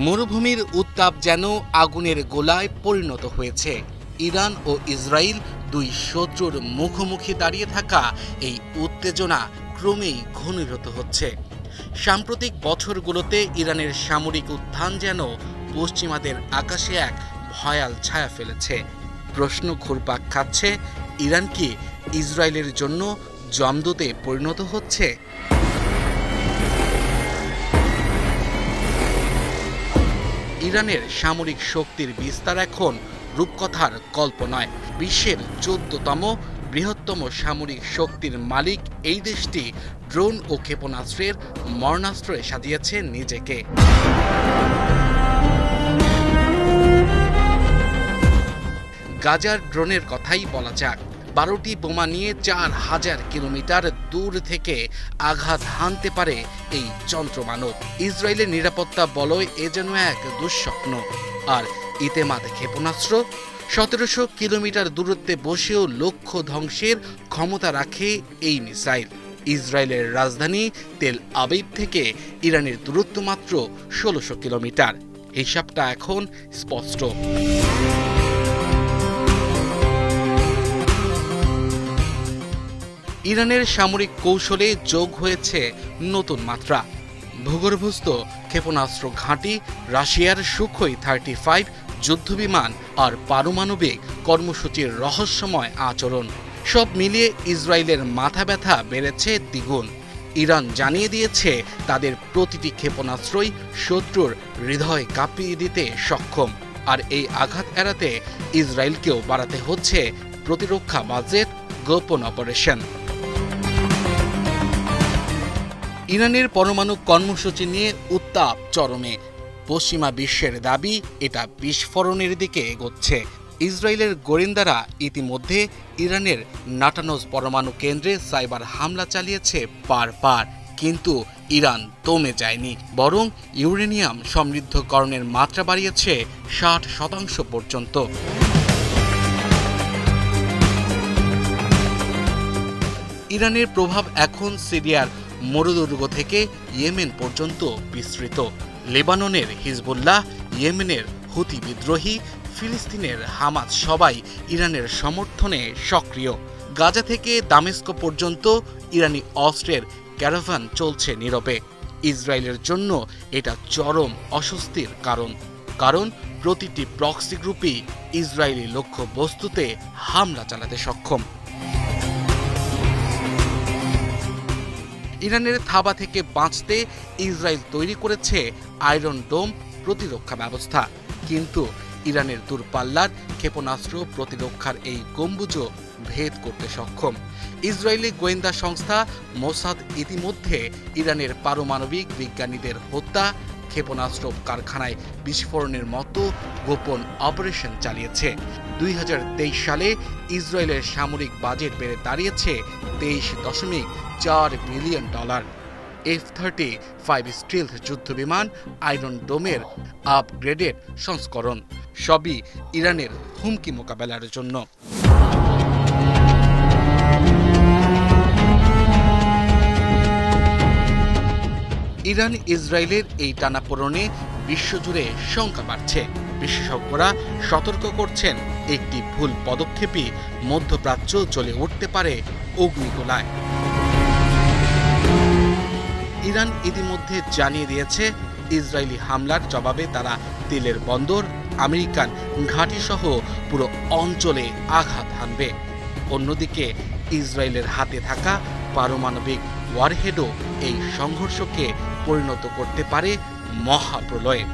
মরুভূমির উত্তাপ যেন আগুনের গোলায় পরিণত হয়েছে। ইরান ও ইসরায়েল দুই শত্রুর মুখোমুখি দাঁড়িয়ে থাকা এই উত্তেজনা ক্রমেই ঘনীভূত হচ্ছে। সাম্প্রতিক বছরগুলোতে ইরানের সামরিক উত্থান যেন পশ্চিমাদের আকাশে এক ভয়াল ছায়া ফেলেছে। প্রশ্ন ঘুরপাক খাচ্ছে, ইরান কি ইসরায়েলের জন্য জমদূতে পরিণত হচ্ছে? ইরানের সামরিক শক্তির বিস্তার এখন রূপকথার গল্প নয়। বিশ্বের 14তম বৃহত্তম সামরিক শক্তির মালিক এই দেশটি ড্রোন ও ক্ষেপণাস্ত্রের মরণাস্ত্রে সাজিয়েছে নিজেকে। গাজার ড্রোনের কথাই বলা যাক। 12টি বোমা নিয়ে 4000 কিলোমিটার দূর থেকে আঘাত হানতে পারে এই যন্ত্রমানব। ইসরায়েলের নিরাপত্তা বলয় এ যেন এক দুঃস্বপ্ন। আর ইতেমাদ ক্ষেপণাস্ত্র 1700 কিলোমিটার দূরত্বে বসেও লক্ষ্য ধ্বংসের ক্ষমতা রাখে এই মিসাইল। ইসরায়েলের রাজধানী তেল আবিব থেকে ইরানের দূরত্ব মাত্র 1600 কিলোমিটার। হিসাবটা এখন স্পষ্ট। ইরানের সামরিক কৌশলে যোগ হয়েছে নতুন মাত্রা। ভূগর্ভস্থ ক্ষেপণাস্ত্র ঘাঁটি, রাশিয়ার সুখোই 35 যুদ্ধবিমান আর পারমাণবিক কর্মসূচির রহস্যময় আচরণ, সব মিলিয়ে ইসরায়েলের মাথা ব্যথা বেড়েছে দ্বিগুণ। ইরান জানিয়ে দিয়েছে তাদের প্রতিটি ক্ষেপণাস্ত্রই শত্রুর হৃদয় কাঁপিয়ে দিতে সক্ষম। আর এই আঘাত এড়াতে ইসরায়েলকেও বাড়াতে হচ্ছে প্রতিরক্ষা বাজেট, গোপন অপারেশন। ইরানের পরমাণু কর্মসূচি নিয়ে উত্তাপ চরমে। পশ্চিমা বিশ্বের দাবি এটা বিস্ফোরণের দিকে এগোচ্ছে। ইসরায়েলের গোয়েন্দারা ইতিমধ্যে ইরানের নাটানজ পরমাণু কেন্দ্রে সাইবার হামলা চালিয়েছে বারবার। কিন্তু ইরান দমে যায়নি, বরং ইউরেনিয়াম সমৃদ্ধকরণের মাত্রা বাড়িয়েছে 60% পর্যন্ত। ইরানের প্রভাব এখন সিরিয়ার মরুদুর্গ থেকে ইয়েমেন পর্যন্ত বিস্তৃত। লেবাননের হিজবুল্লাহ, ইয়েমেনের হুতি বিদ্রোহী, ফিলিস্তিনের হামাস সবাই ইরানের সমর্থনে সক্রিয়। গাজা থেকে দামেস্ক পর্যন্ত ইরানি অস্ত্রের ক্যারাভান চলছে নীরবে। ইসরায়েলের জন্য এটা চরম অস্বস্তির কারণ প্রতিটি প্রক্সি গ্রুপই ইসরায়েলি লক্ষ্যবস্তুতে হামলা চালাতে সক্ষম। ইরানের থাবা থেকে বাঁচতে ইসরায়েল তৈরি করেছে আয়রন ডোম প্রতিরক্ষা ব্যবস্থা। কিন্তু ইরানের দূরপাল্লার ক্ষেপণাস্ত্র প্রতিরক্ষার এই গম্বুজও ভেদ করতে সক্ষম। ইসরায়েলি গোয়েন্দা সংস্থা মোসাদ ইতিমধ্যে ইরানের পারমাণবিক বিজ্ঞানীদের হত্যা, ক্ষেপণাস্ত্র কারখানায় বিস্ফোরণের মতো গোপন অপারেশন চালিয়েছে। 2023 সালে ইসরায়েলের সামরিক বাজেট বেড়ে দাঁড়িয়েছে $23.4 বিলিয়ন। F-35 স্টিলথ যুদ্ধবিমান, আয়রন ডোমের আপগ্রেডেড সংস্করণ, সবই ইরানের হুমকি মোকাবেলার জন্য। ইরান ইসরায়েলের এই টানাপোড়েনে বিশ্বজুড়ে শঙ্কা বাড়ছে। বিশেষজ্ঞরা সতর্ক করছেন, একটি ভুল পদক্ষেপই মধ্যপ্রাচ্য জ্বলে উঠতে পারে অগ্নিগোলায়। ইরান ইতিমধ্যে জানিয়ে দিয়েছে ইসরায়েলি হামলার জবাবে তারা তেলের বন্দর, আমেরিকান ঘাঁটিসহ পুরো অঞ্চলে আঘাত হানবে। অন্যদিকে ইসরায়েলের হাতে থাকা পারমাণবিক ওয়ারহেডও এই সংঘর্ষকে পরিণত করতে পারে মহাপ্রলয়ে।